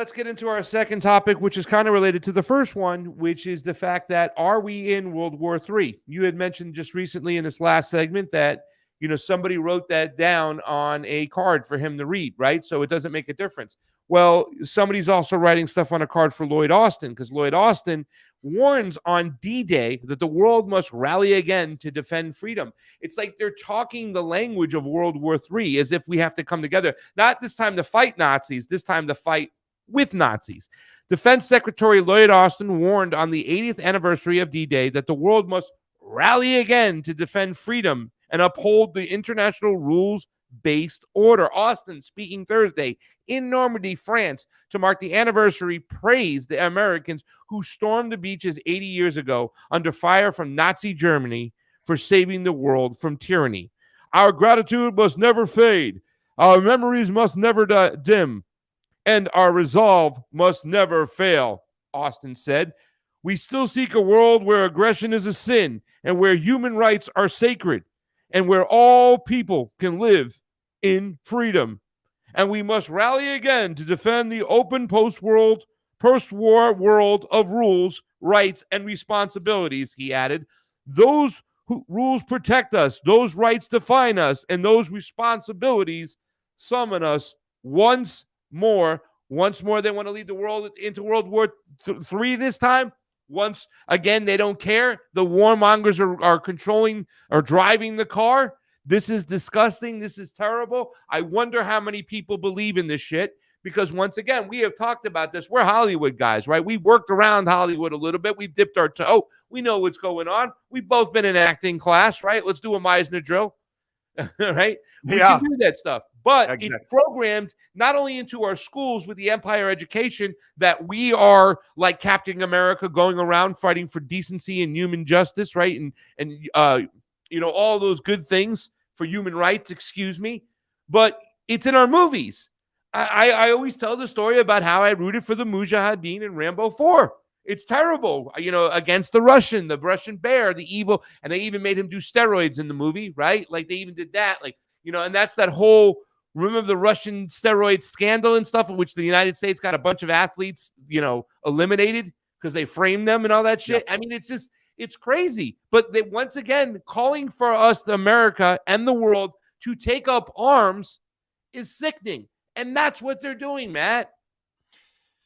let's get into our second topic, which is kind of related to the first one, which is the fact that are we in World War III? You had mentioned just recently in this last segment that, somebody wrote that down on a card for him to read, right? So it doesn't make a difference. Well, somebody's also writing stuff on a card for Lloyd Austin, because Lloyd Austin warns on D-Day that the world must rally again to defend freedom. It's like they're talking the language of World War III as if we have to come together. Not this time to fight Nazis, this time to fight with Nazis. Defense Secretary Lloyd Austin warned on the 80th anniversary of D-Day that the world must rally again to defend freedom and uphold the international rules-based order. Austin, speaking Thursday in Normandy, France, to mark the anniversary, praised the Americans who stormed the beaches 80 years ago under fire from Nazi Germany for saving the world from tyranny. Our gratitude must never fade. Our memories must never dim. And our resolve must never fail, Austin said. We still seek a world where aggression is a sin and where human rights are sacred and where all people can live in freedom. And we must rally again to defend the open post-war world of rules, rights, and responsibilities, he added. Those rules protect us, those rights define us, and those responsibilities summon us once more. Once more, they want to lead the world into World War III this time. Once again, they don't care. The warmongers are controlling or driving the car. This is disgusting. This is terrible. I wonder how many people believe in this shit, because once again, we have talked about this. We're Hollywood guys, right? We've worked around Hollywood a little bit. We've dipped our toe. We know what's going on. We've both been in acting class, right? Let's do a Meisner drill, right? We can do that stuff. But exactly. It's programmed not only into our schools with the Empire education that we are like Captain America going around fighting for decency and human justice, right? And all those good things for human rights, but it's in our movies. I always tell the story about how I rooted for the Mujahideen in Rambo 4. It's terrible, against the Russian bear, the evil, and they even made him do steroids in the movie, right? Like they even did that, and that's that whole, remember the Russian steroid scandal and stuff in which the United States got a bunch of athletes, eliminated because they framed them and all that shit. Yeah. I mean, it's crazy. But they, once again, calling for us, America and the world, to take up arms is sickening. And that's what they're doing, Matt.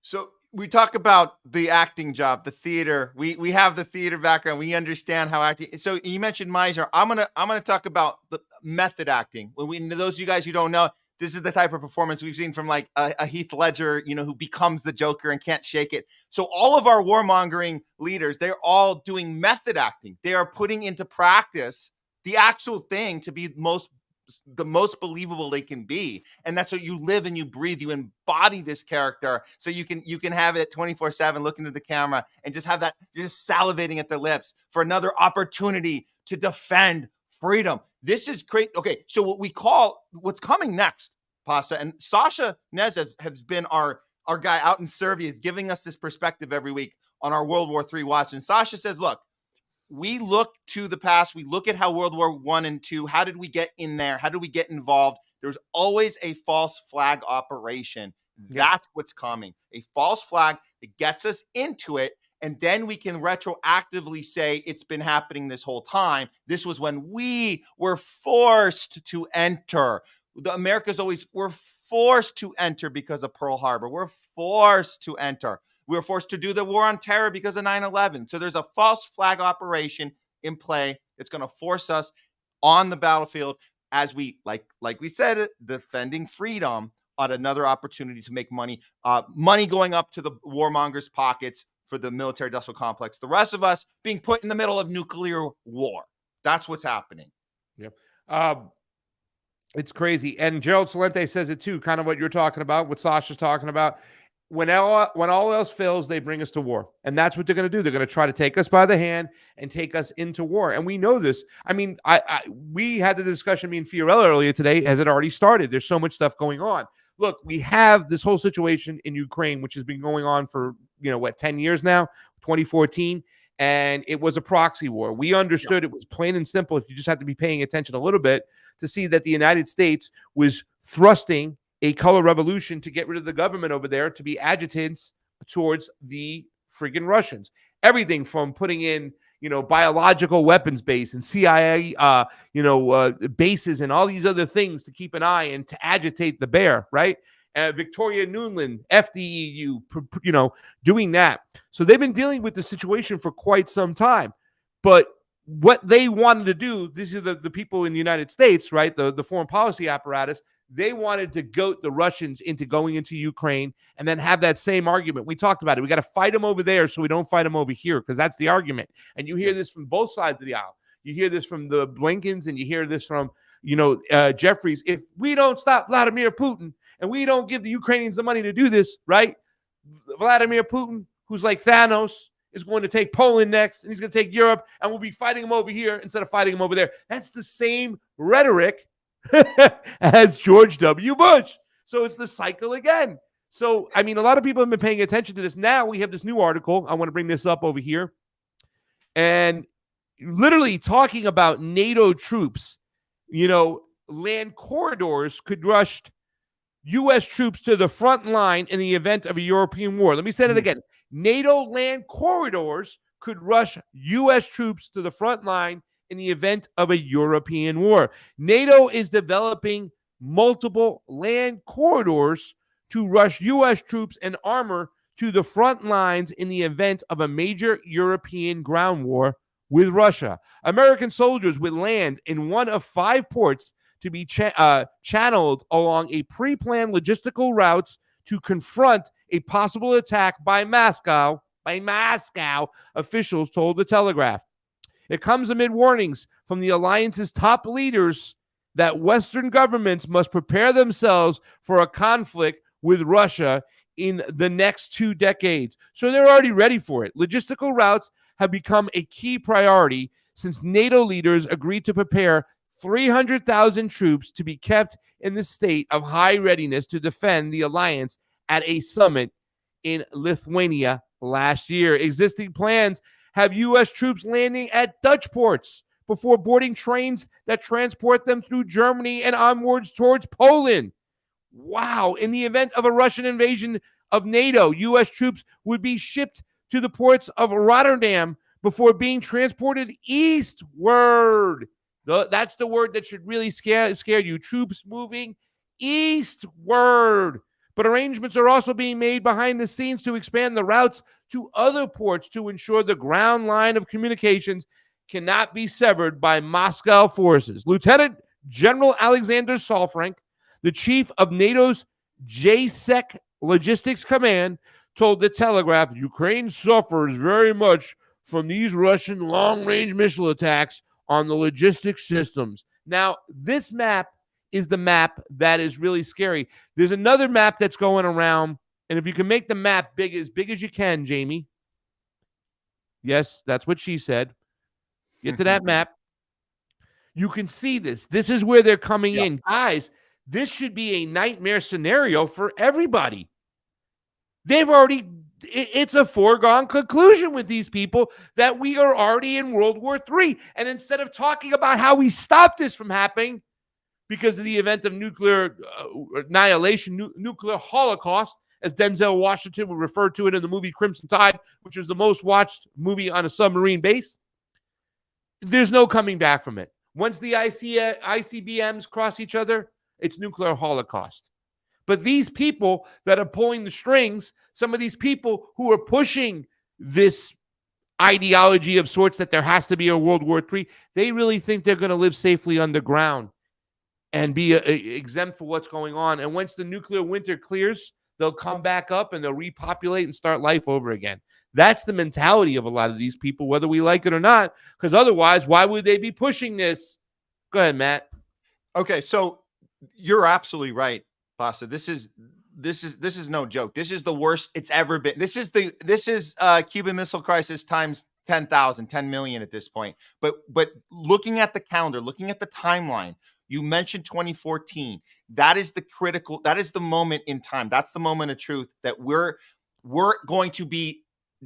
So we talk about the acting job, the theater. We have the theater background. We understand how acting. So you mentioned Meisner. I'm gonna talk about the method acting. Those of you guys who don't know, this is the type of performance we've seen from like a Heath Ledger, who becomes the Joker and can't shake it. So all of our warmongering leaders, they're all doing method acting. They are putting into practice the actual thing to be the most believable they can be. And that's what you live and you breathe. You embody this character so you can have it 24/7, looking at the camera and just have that, just salivating at their lips for another opportunity to defend freedom. This is great. Okay, so what's coming next, Pasta, and Sasha Nezev has been our guy out in Serbia, is giving us this perspective every week on our World War III watch. And Sasha says, look, we look to the past. We look at how World War I and II, how did we get in there? How did we get involved? There's always a false flag operation. That's what's coming. A false flag that gets us into it. And then we can retroactively say it's been happening this whole time. This was when we were forced to enter. The Americas were forced to enter because of Pearl Harbor. We're forced to enter. We were forced to do the war on terror because of 9/11. So there's a false flag operation in play. It's going to force us on the battlefield as we, like we said, defending freedom, on another opportunity to make money. Money going up to the warmongers' pockets for the military-industrial complex. The rest of us being put in the middle of nuclear war. That's what's happening. Yep. It's crazy. And Gerald Salente says it too, kind of what you're talking about, what Sasha's talking about. When all else fails, they bring us to war. And that's what they're going to do. They're going to try to take us by the hand and take us into war. And we know this. I mean, we had the discussion, me and Fiorella earlier today. Has it already started? There's so much stuff going on. Look, we have this whole situation in Ukraine, which has been going on for, 10 years now, 2014. And it was a proxy war. We understood it was plain and simple. If you just have to be paying attention a little bit to see that the United States was thrusting a color revolution to get rid of the government over there, to be agitants towards the friggin' Russians. Everything from putting in, biological weapons base and CIA, bases and all these other things to keep an eye and to agitate the bear, right? Victoria Nuland, FDEU, doing that. So they've been dealing with the situation for quite some time. But what they wanted to do, these are the people in the United States, right? The foreign policy apparatus, they wanted to goat the Russians into going into Ukraine and then have that same argument. We talked about it. We got to fight them over there so we don't fight them over here, because that's the argument. And you hear this from both sides of the aisle. You hear this from the Blinkens and you hear this from, Jeffries. If we don't stop Vladimir Putin and we don't give the Ukrainians the money to do this, right? Vladimir Putin, who's like Thanos, is going to take Poland next, and he's going to take Europe, and we'll be fighting him over here instead of fighting him over there. That's the same rhetoric as George W. Bush. So it's the cycle again. So, I mean, a lot of people have been paying attention to this. Now we have this new article. I want to bring this up over here. And literally talking about NATO troops, land corridors could rush U.S. troops to the front line in the event of a European war. Let me say it again. NATO land corridors could rush U.S. troops to the front line in the event of a European war. NATO is developing multiple land corridors to rush U.S. troops and armor to the front lines in the event of a major European ground war with Russia. American soldiers would land in one of 5 ports to be channeled along a pre-planned logistical routes to confront a possible attack by Moscow, officials told the Telegraph. It comes amid warnings from the alliance's top leaders that Western governments must prepare themselves for a conflict with Russia in the next 2 decades. So they're already ready for it. Logistical routes have become a key priority since NATO leaders agreed to prepare 300,000 troops to be kept in the state of high readiness to defend the alliance at a summit in Lithuania last year. Existing plans have U.S. troops landing at Dutch ports before boarding trains that transport them through Germany and onwards towards Poland. Wow. In the event of a Russian invasion of NATO, U.S. troops would be shipped to the ports of Rotterdam before being transported eastward. That's the word that should really scare you. Troops moving eastward. But arrangements are also being made behind the scenes to expand the routes to other ports to ensure the ground line of communications cannot be severed by Moscow forces. Lieutenant General Alexander Salfrank, the chief of NATO's JSEC Logistics Command, told the Telegraph, Ukraine suffers very much from these Russian long-range missile attacks on the logistics systems. Now, this map is the map that is really scary. There's another map that's going around, and if you can make the map big as you can, Jamie. Yes, that's what she said. Get to that map. You can see this. This is where they're coming in. Guys, this should be a nightmare scenario for everybody. It's a foregone conclusion with these people that we are already in World War III. And instead of talking about how we stop this from happening because of the event of nuclear annihilation, nuclear holocaust, as Denzel Washington would refer to it in the movie Crimson Tide, which was the most watched movie on a submarine base, there's no coming back from it. Once the ICBMs cross each other, it's nuclear holocaust. But these people that are pulling the strings, some of these people who are pushing this ideology of sorts that there has to be a World War III, they really think they're going to live safely underground and be exempt for what's going on. And once the nuclear winter clears, they'll come back up and they'll repopulate and start life over again. That's the mentality of a lot of these people, whether we like it or not, because otherwise, why would they be pushing this? Go ahead, Matt. Okay, so you're absolutely right, Pasta. This is no joke. This is the worst it's ever been. This is Cuban Missile Crisis times 10,000, 10 million at this point. But looking at the calendar, looking at the timeline, you mentioned 2014. That is the moment in time. That's the moment of truth that we're going to be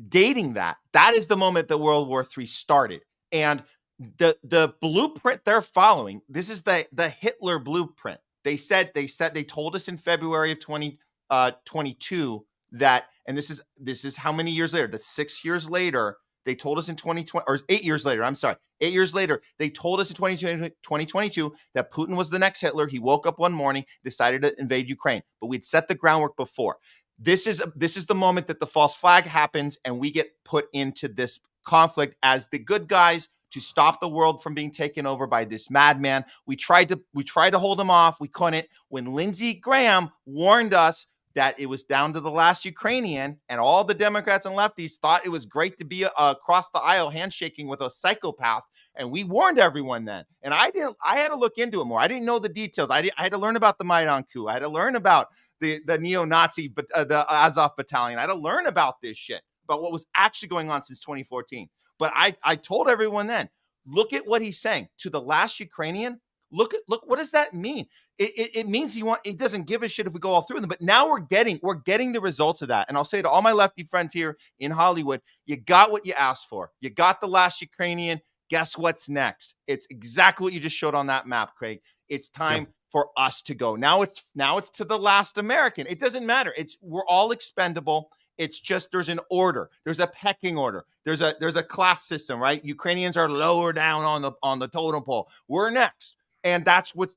dating that. That is the moment that World War III started. And the blueprint they're following, this is the Hitler blueprint. They told us in February of 2022 that, and this is how many years later? That's 6 years later. They told us in 2020, or 8 years later. I'm sorry, 8 years later. They told us in 2022 that Putin was the next Hitler. He woke up one morning, decided to invade Ukraine, but we'd set the groundwork before. This is the moment that the false flag happens, and we get put into this conflict as the good guys to stop the world from being taken over by this madman. We tried to hold him off. We couldn't. When Lindsey Graham warned us that it was down to the last Ukrainian, and all the Democrats and lefties thought it was great to be across the aisle handshaking with a psychopath. And we warned everyone then. And I had to look into it more. I didn't know the details. I had to learn about the Maidan coup. I had to learn about the neo-Nazi, the Azov battalion. I had to learn about this shit, about what was actually going on since 2014. But I told everyone then, look at what he's saying to the last Ukrainian. Look, what does that mean? It means he doesn't give a shit if we go all through them. But now we're getting the results of that. And I'll say to all my lefty friends here in Hollywood, you got what you asked for. You got the last Ukrainian. Guess what's next? It's exactly what you just showed on that map, Craig. It's time for us to go. Now it's to the last American. It doesn't matter. We're all expendable. It's just there's an order. There's a pecking order. There's a class system, right? Ukrainians are lower down on the totem pole. We're next. And that's what's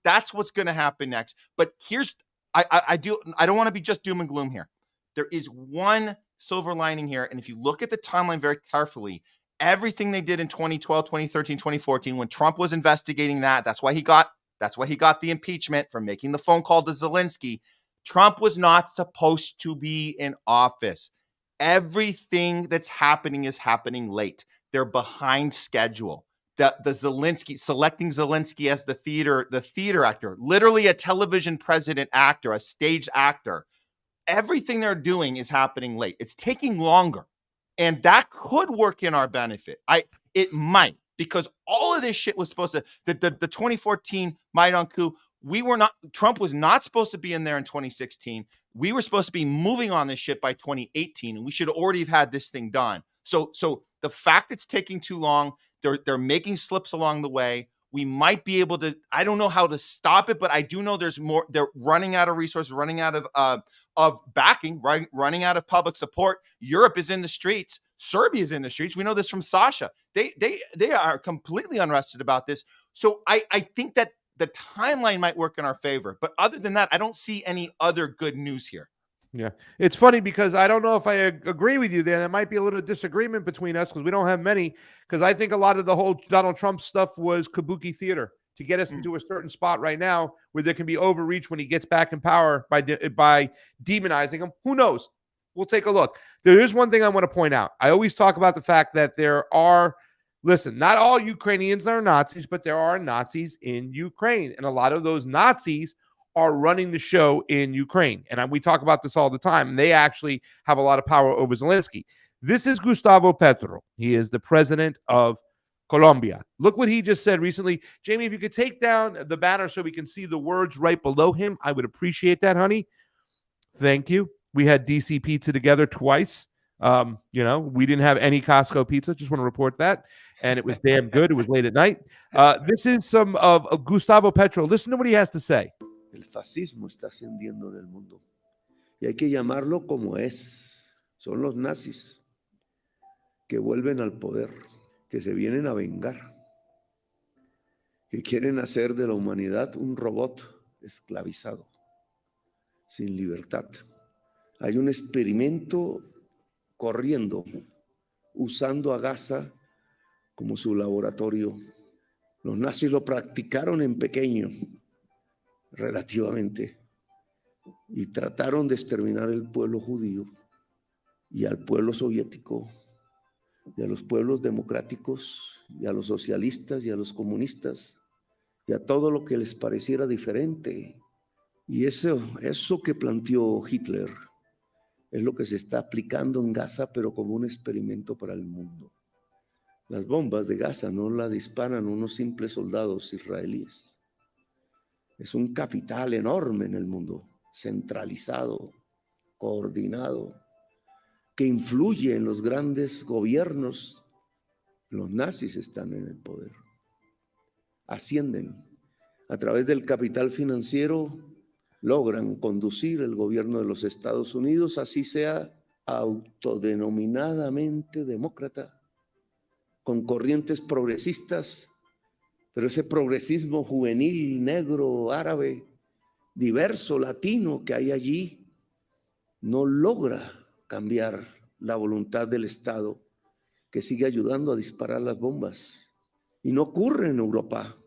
going to happen next. But here's I don't want to be just doom and gloom here. There is one silver lining here. And if you look at the timeline very carefully, everything they did in 2012, 2013, 2014, when Trump was investigating that's why he got the impeachment for making the phone call to Zelensky. Trump was not supposed to be in office. Everything that's happening is happening late. They're behind schedule. The Zelensky, selecting Zelensky as the theater actor, literally a television president actor, a stage actor. Everything they're doing is happening late. It's taking longer. And that could work in our benefit. It might, because all of this shit was supposed to, the 2014 Maidan coup, Trump was not supposed to be in there in 2016. We were supposed to be moving on this shit by 2018, and we should already have had this thing done. So the fact it's taking too long, they're making slips along the way. We might be able to, I don't know how to stop it, but I do know there's more. They're running out of resources, running out of backing, right? Running out of public support. Europe is in the streets. Serbia is in the streets. We know this from Sasha. They are completely unrested about this. So I think that the timeline might work in our favor. But other than that, I don't see any other good news here. Yeah. It's funny because I don't know if I agree with you there. There might be a little disagreement between us because we don't have many, because I think a lot of the whole Donald Trump stuff was kabuki theater to get us into a certain spot right now where there can be overreach when he gets back in power by demonizing him. Who knows? We'll take a look. There is one thing I want to point out. I always talk about the fact that not all Ukrainians are Nazis, but there are Nazis in Ukraine. And a lot of those Nazis are running the show in Ukraine. And we talk about this all the time. And they actually have a lot of power over Zelensky. This is Gustavo Petro. He is the president of Colombia. Look what he just said recently. Jamie, if you could take down the banner so we can see the words right below him, I would appreciate that, honey. Thank you. We had DC pizza together twice. We didn't have any Costco pizza. Just want to report that. And it was damn good. It was late at night. This is some of Gustavo Petro. Listen to what he has to say. El fascismo está ascendiendo en el mundo y hay que llamarlo como es. Son los nazis que vuelven al poder, que se vienen a vengar, que quieren hacer de la humanidad un robot esclavizado, sin libertad. Hay un experimento corriendo, usando a Gaza como su laboratorio. Los nazis lo practicaron en pequeño, relativamente, y trataron de exterminar el pueblo judío y al pueblo soviético y a los pueblos democráticos y a los socialistas y a los comunistas y a todo lo que les pareciera diferente. Y eso que planteó Hitler es lo que se está aplicando en Gaza, pero como un experimento para el mundo. Las bombas de Gaza no las disparan unos simples soldados israelíes. Es un capital enorme en el mundo, centralizado, coordinado, que influye en los grandes gobiernos. Los nazis están en el poder. Ascienden a través del capital financiero, logran conducir el gobierno de los Estados Unidos, así sea autodenominadamente demócrata, con corrientes progresistas, pero ese progresismo juvenil, negro, árabe, diverso, latino que hay allí, no logra cambiar la voluntad del Estado, que sigue ayudando a disparar las bombas. Y no ocurre en Europa.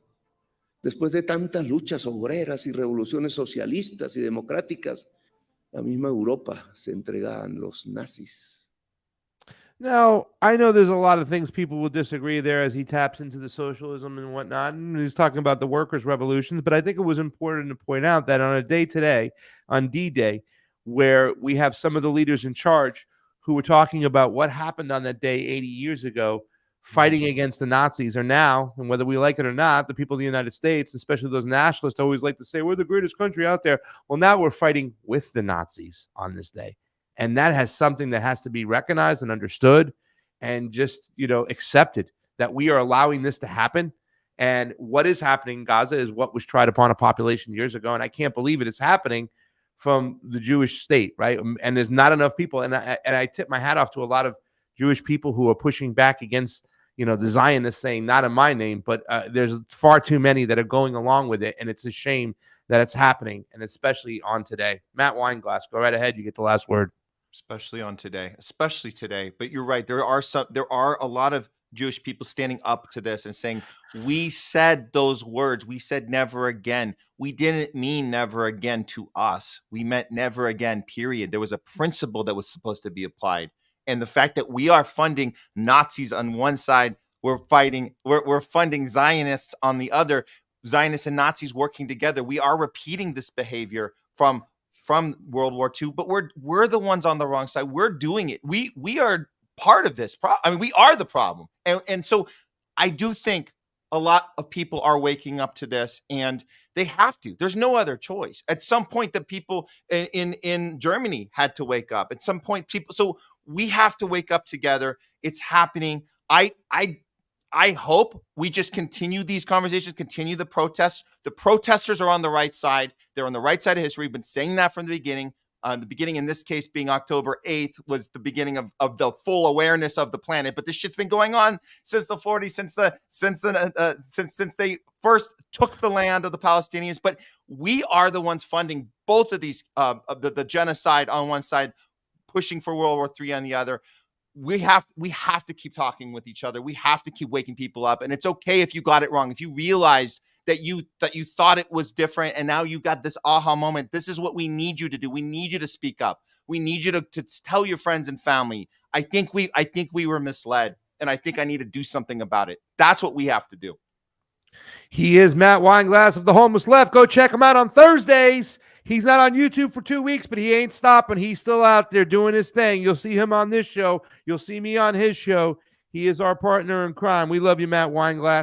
Después de tantas luchas obreras y revoluciones socialistas y democráticas, la misma Europa se entrega a los nazis. Now, I know there's a lot of things people will disagree there as he taps into the socialism and whatnot. And he's talking about the workers' revolutions. But I think it was important to point out that on a day today, on D-Day, where we have some of the leaders in charge who were talking about what happened on that day 80 years ago, fighting against the Nazis, are now, and whether we like it or not, the people of the United States, especially those nationalists, always like to say, we're the greatest country out there. Well, now we're fighting with the Nazis on this day. And that has something that has to be recognized and understood and just, accepted, that we are allowing this to happen. And what is happening in Gaza is what was tried upon a population years ago. And I can't believe it. It's happening from the Jewish state, right? And there's not enough people. And I tip my hat off to a lot of Jewish people who are pushing back against, the Zionists, saying not in my name, but there's far too many that are going along with it. And it's a shame that it's happening, and especially on today. Matt Weinglass, go right ahead. You get the last word. Especially today. But you're right. There are a lot of Jewish people standing up to this and saying, we said those words. We said never again. We didn't mean never again to us. We meant never again, period. There was a principle that was supposed to be applied. And the fact that we are funding Nazis on one side, we're funding Zionists on the other, Zionists and Nazis working together. We are repeating this behavior from World War II, but we're the ones on the wrong side. We're doing it. We are part of this. We are the problem. And so I do think a lot of people are waking up to this, and they have to. There's no other choice. At some point, the people in Germany had to wake up. At some point, so we have to wake up together. It's happening. I hope we just continue these conversations, continue the protests. The protesters are on the right side. They're on the right side of history. We've been saying that from the beginning. The beginning, in this case, being October 8th, was the beginning of the full awareness of the planet. But this shit's been going on since the 40s, since they first took the land of the Palestinians. But we are the ones funding both of these, the genocide on one side, pushing for World War III on the other. We have to keep talking with each other. We have to keep waking people up. And it's okay if you got it wrong. If you realized that you thought it was different and now you got this aha moment, this is what we need you to do. We need you to speak up. We need you to tell your friends and family, I think we were misled, and I think I need to do something about it. That's what we have to do. He is Matt Weinglass of the Homeless Left. Go check him out on Thursdays. He's not on YouTube for 2 weeks, but he ain't stopping. He's still out there doing his thing. You'll see him on this show. You'll see me on his show. He is our partner in crime. We love you, Matt Weinglass.